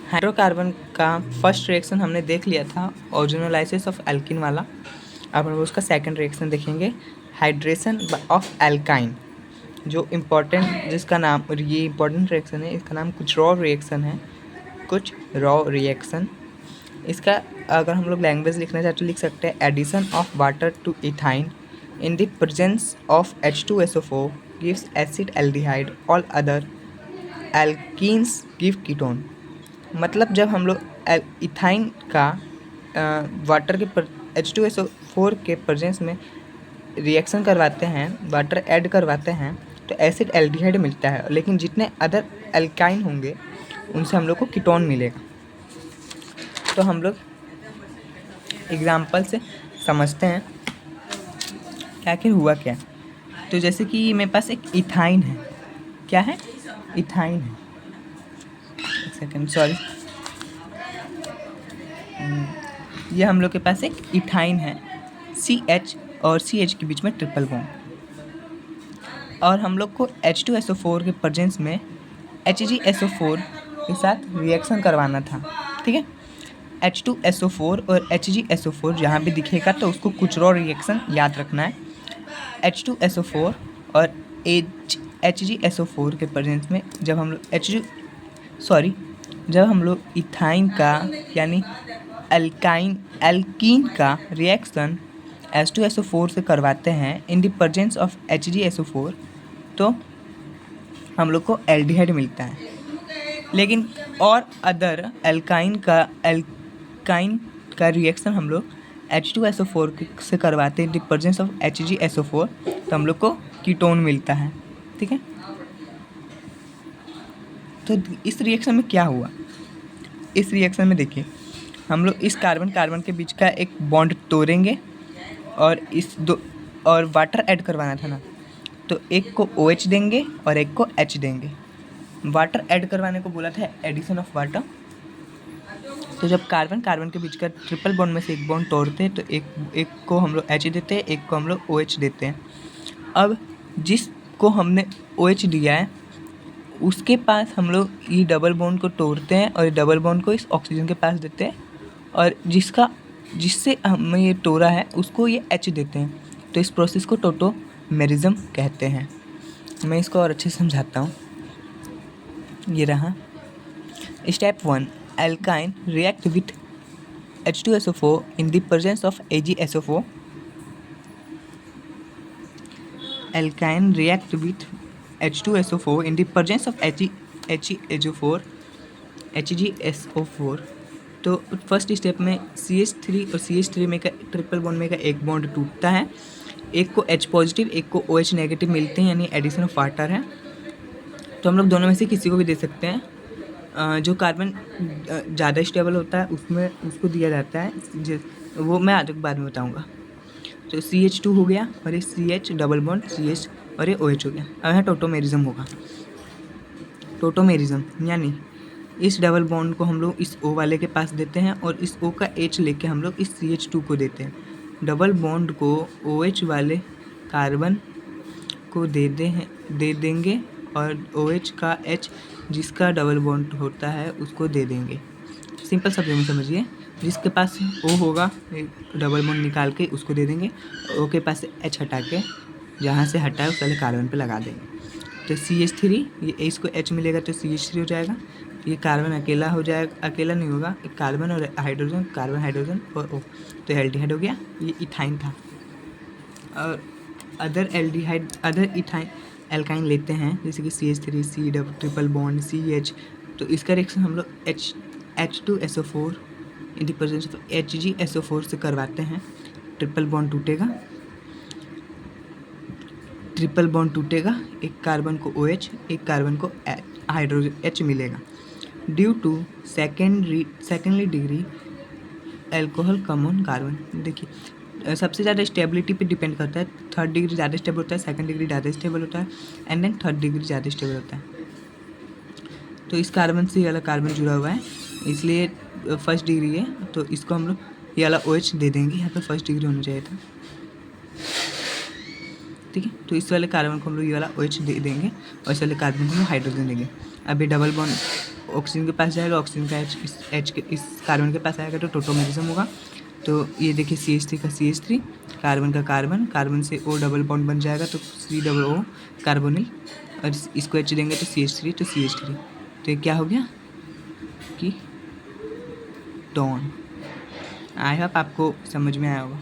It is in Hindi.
हाइड्रोकार्बन का फर्स्ट रिएक्शन हमने देख लिया था, ऑर्गेनोलाइसिस ऑफ एल्किन वाला। अब हम उसका सेकंड रिएक्शन देखेंगे, हाइड्रेशन ऑफ एल्काइन, जो इम्पोर्टेंट जिसका नाम, और ये इम्पोर्टेंट रिएक्शन है, इसका नाम कुछ रॉ रिएक्शन है, कुछ रॉ रिएक्शन। इसका अगर हम लोग लैंग्वेज लिखना चाहते तो लिख सकते हैं, addition of water to ethyne in the presence of H2SO4 gives acid aldehyde, all other alkenes give ketone. मतलब जब हम लोग इथाइन का वाटर के H2SO4 के प्रेजेंस में रिएक्शन करवाते हैं, वाटर ऐड करवाते हैं, तो एसिड एल्डिहाइड मिलता है, लेकिन जितने अदर एल्काइन होंगे उनसे हम लोग को कीटोन मिलेगा। तो हम लोग एग्जाम्पल से समझते हैं कि आखिर हुआ क्या। तो जैसे कि मेरे पास एक इथाइन है, क्या है, इथाइन है, एक सेकेंड सॉरी, ये हम लोग के पास एक इथाइन है, CH और CH के बीच में ट्रिपल बॉन्ड, और हम लोग को H2SO4 के प्रेजेंस में HgSO4 के साथ रिएक्शन करवाना था, ठीक है। H2SO4 और HgSO4 जहाँ भी दिखेगा तो उसको कुछ रॉ रिएक्शन याद रखना है। H2SO4 और HgSO4 के प्रेजेंस में जब हम लोग जब हम लोग इथाइन का यानी एल्कीन का रिएक्शन H2SO4 से करवाते हैं इन द प्रेजेंस ऑफ HgSO4, तो हम लोग को एल्डिहाइड मिलता है। लेकिन और अदर एल्काइन का रिएक्शन हम लोग H2SO4 से करवाते हैं इन द प्रेजेंस ऑफ HgSO4, तो हम लोग को कीटोन मिलता है, ठीक है। तो इस रिएक्शन में क्या हुआ, इस रिएक्शन में देखिए, हम लोग इस कार्बन कार्बन के बीच का एक बॉन्ड तोड़ेंगे और और वाटर ऐड करवाना था ना, तो एक को OH देंगे और एक को H देंगे। वाटर ऐड करवाने को बोला था एडिशन ऑफ वाटर। तो जब कार्बन कार्बन के बीच का ट्रिपल बॉन्ड में से एक बॉन्ड तोड़ते हैं तो एक को हम लोग H देते हैं, एक को हम लोग OH देते हैं। अब जिसको हमने OH दिया है उसके पास हम लोग ये डबल बॉन्ड को तोड़ते हैं और डबल बॉन्ड को इस ऑक्सीजन के पास देते हैं, और जिससे हमें ये तोड़ा है उसको ये H देते हैं। तो इस प्रोसेस को टोटोमेरिज्म कहते हैं। मैं इसको और अच्छे से समझाता हूँ, ये रहा। Step 1, alkyne react with H2SO4 in the presence of AgSO4। Alkyne react with H2SO4 in the presence of HgSO4। तो फर्स्ट स्टेप में CH3 और CH3 में का ट्रिपल बॉन्ड में का एक बॉन्ड टूटता है, एक को H पॉजिटिव एक को OH नेगेटिव मिलते हैं, यानी एडिशन ऑफ वाटर है। तो हम लोग दोनों में से किसी को भी दे सकते हैं। जो कार्बन ज़्यादा स्टेबल होता है उसमें उसको दिया जाता है, वो मैं आज बाद में बताऊँगा। तो CH2 हो गया और ये CH डबल बॉन्ड CH और ये OH हो गया। अब यहाँ टोटोमेरिज्म होगा। टोटोमेरिज्म यानी इस डबल बॉन्ड को हम लोग इस O वाले के पास देते हैं और इस O का H लेके हम लोग इस CH2 को देते हैं। डबल बॉन्ड को OH वाले कार्बन को दे देंगे और OH का H जिसका डबल बॉन्ड होता है उसको दे देंगे। सिंपल शब्द में समझिए, जिसके पास O होगा डबल बॉन्ड निकाल के उसको दे देंगे, O के पास से H हटा के जहाँ से हटाए उस वाले कार्बन पे लगा देंगे। तो CH3, ये इसको H मिलेगा तो CH3 हो जाएगा। ये कार्बन अकेला हो जाएगा, अकेला नहीं होगा, एक कार्बन और हाइड्रोजन, कार्बन हाइड्रोजन और O, तो एल्डिहाइड हो गया। ये इथाइन था। और अदर इथाइन एल्काइन लेते हैं जैसे कि CH3 C triple bond CH, तो इसका रिएक्शन हम लोग H2SO4 in the presence of HgSO4 से करवाते हैं। ट्रिपल बॉन्ड टूटेगा, एक कार्बन को OH एक कार्बन को हाइड्रोजन H मिलेगा। Due to secondly degree alcohol कम ऑन कार्बन। देखिए सबसे ज़्यादा स्टेबिलिटी पे डिपेंड करता है, थर्ड डिग्री ज़्यादा स्टेबल होता है, सेकंड डिग्री ज़्यादा स्टेबल होता है, एंड देन थर्ड डिग्री ज़्यादा स्टेबल होता है। तो इस कार्बन से ये वाला कार्बन जुड़ा हुआ है, इसलिए फर्स्ट डिग्री है, तो इसको हम लोग ये वाला OH दे देंगे। यहाँ पे फर्स्ट डिग्री होना चाहिए था, ठीक है। तो इस वाले कार्बन को हम लोग ये वाला OH दे देंगे और इस वाले कार्बन को हम लोग हाइड्रोजन देंगे। अब ये डबल बॉन्ड ऑक्सीजन के पास जाएगा, ऑक्सीजन का एच के इस कार्बन के पास आएगा तो टोटोमेरिज्म होगा। तो ये देखिए CH3 का CH3, कार्बन का कार्बन, कार्बन से O डबल बॉन्ड बन जाएगा तो COO कार्बोनिल, और इसको H देंगे तो CH3 तो CH3। तो ये क्या हो गया कि टोन। आई होप आपको समझ में आया होगा।